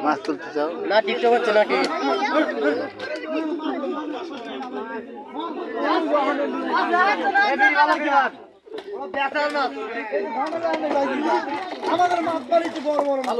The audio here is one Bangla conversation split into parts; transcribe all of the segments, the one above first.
মাছ তুলতে চাও না? টিকটক হচ্ছে নাকি? আমাদের মাছ পালিয়েছে বড় বড় মাছ।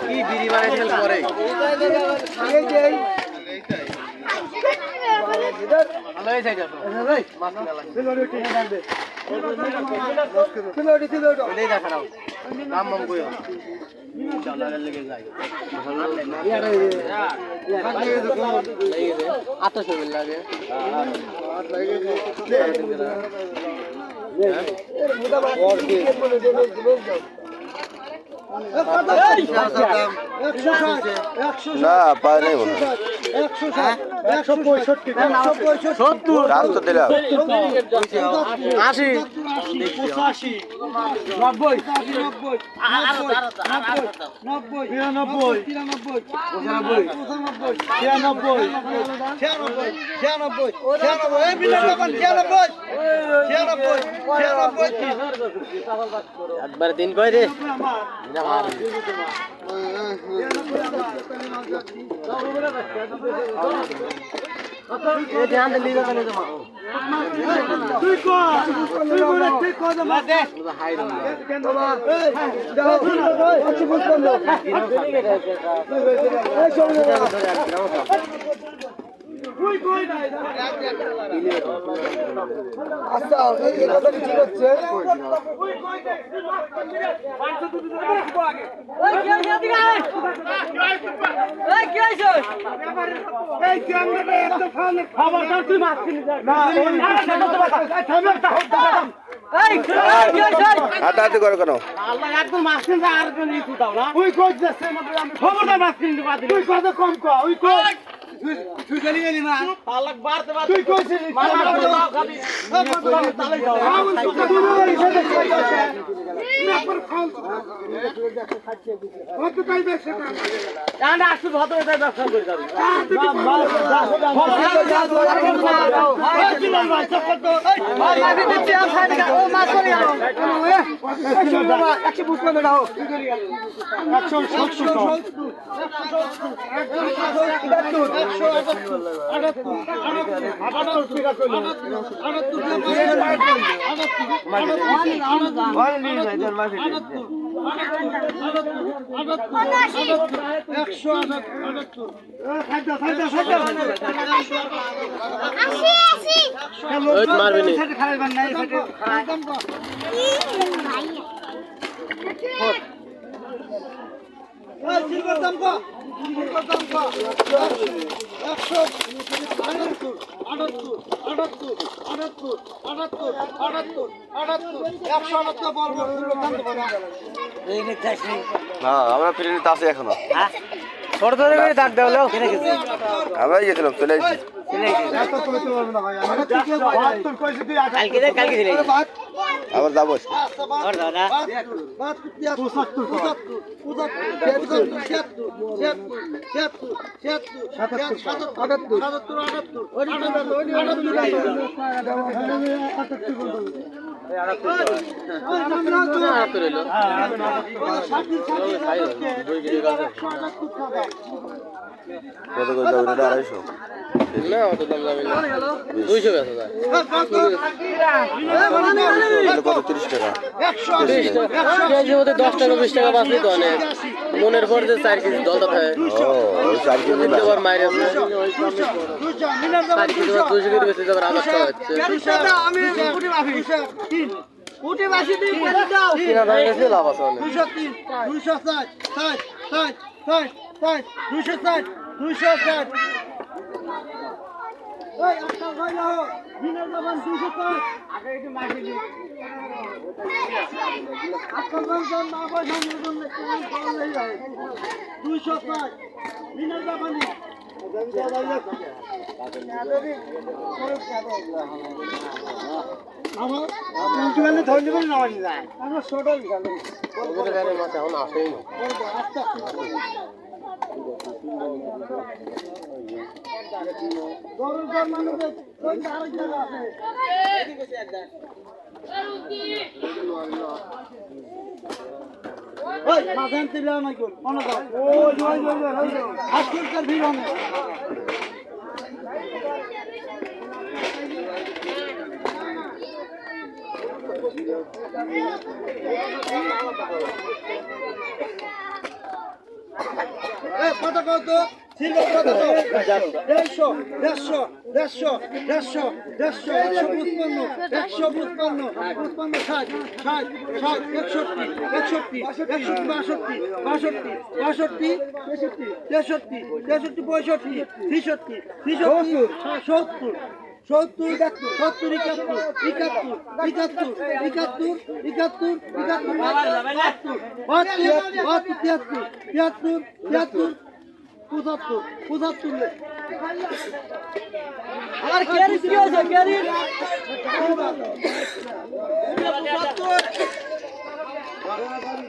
কি বিড়ি বানাইছেন পরে? না পায় নাই বলো। 165 রাস্তা দিলাম 80 85 90 একবার দিন কয় রে আচ্ছা এই কথা কি ঠিক হচ্ছে? হাঁটাহাঁটি করো কেন? আমরা ফিরে নিতে আসি এখনো। ছোট ছোট করে ডাক দেওয়া আমরা গেছিলাম চলে আসছি। আবার যাবো কত করে যাবে? 250 না অত দাম যাবে না 200 বেচা যায় কত 30 টাকা কেজি মধ্যে 10 টাকা 20 টাকা বাঁচলে তো অনেক মনের পর যে 4 কেজি দলটা থাকে ওই 4 কেজি না আবার মাইরে আছে 4 কেজি 200 কেজি বেচে যাবে 1000 টাকা হচ্ছে উঠে বাসি দিই করে দাও 3000 গেছে লাভ আছে অনেক 203 260 60 60 60 60 260 260 ওই আজকাল ভাই যাও দিনের দাম 260 আগে একটু মাসি দিই আজকাল দাম না পয়সা নিয়ে জন্য কেমন কম হয়ে যায় 260 দিনের দাম আমার উল্টোবেলা ধরে নেবেন না আমার যায় আমার ছোটল গেল ওদের গাড়ি মাছ এখন আসেই না দরকার মানুষের ওই আরেক জায়গা আছে ওই মাথান তিলা না কোন মনে দাও ওই আজকালকার ভিড় অনেক কত কত ছিল কত 150 150 150 150 155 155 55 60 60 60 61 61 62 62 63 63 65 63 70 70 আর ক্যারি কি আছে ক্যারি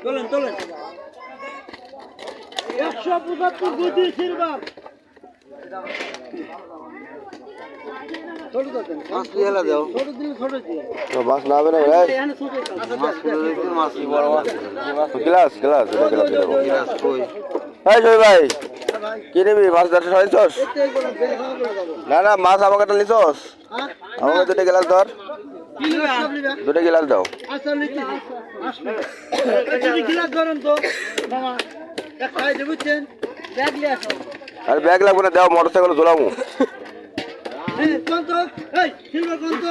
তোলেন 175 গুটি সিলভার ছোট দেন মাছ দিলা দাও ছোট দিন ছোট দিন তো মাছ না হবে না ভাই এখানে ছোট মাছ দিলে মাছ বড় মাছ গ্লাস গ্লাস কই এই জয় ভাই কি নিবি মাছ ধরতে হইছস না না মাছ আমাকে একটা নিছস আমাকে দুটো গ্লাস ধর দুটো গ্লাস দাও আচ্ছা লিখি আসলে এই গিলাস ধরেন তো মামা এক খাইতে বুঝছেন ব্যাগ নিয়ে আসো আরে ব্যাগ লাগবে না দাও মোটরসাইকেল ঝোলামু কত এই সিলভার কত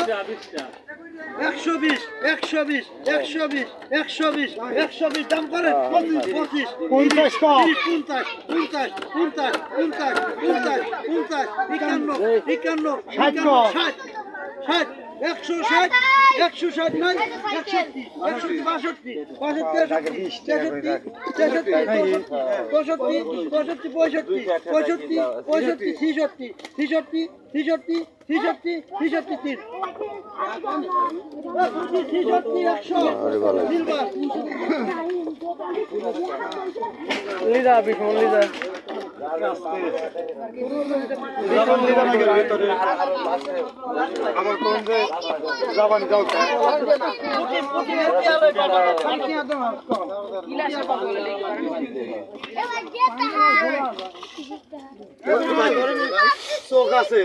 120 120 120 120 120 দাম করেন 25 50 50 50 50 50 50 51 51 60 160 160 নাই 160 160 62 লিদা বিশমন লিদা আমার কোন যে জাপানি যাও চোখ আছে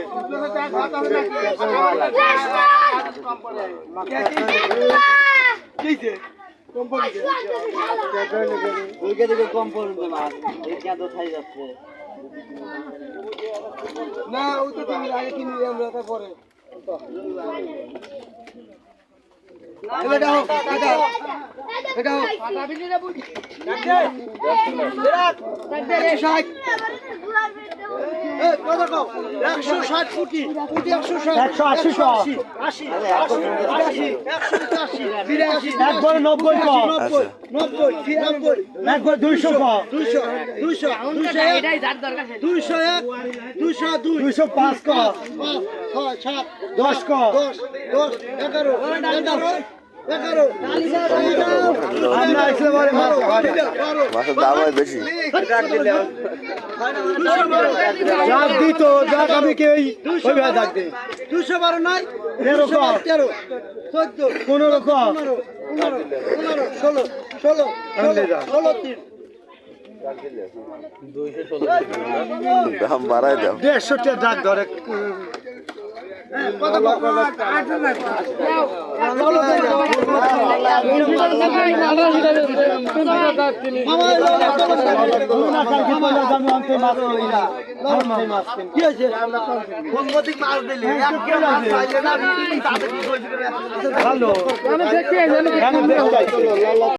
না ওই তো তুমি আগে কিনে আমরা পরে মাছের দাম হয় বেশি দিত যাক আমি কে ওই ডাক দে 212 নাই 13 14 15 16 দাম বাড়াই দাও 150 ডাক ধরে কি হয়েছে ভালো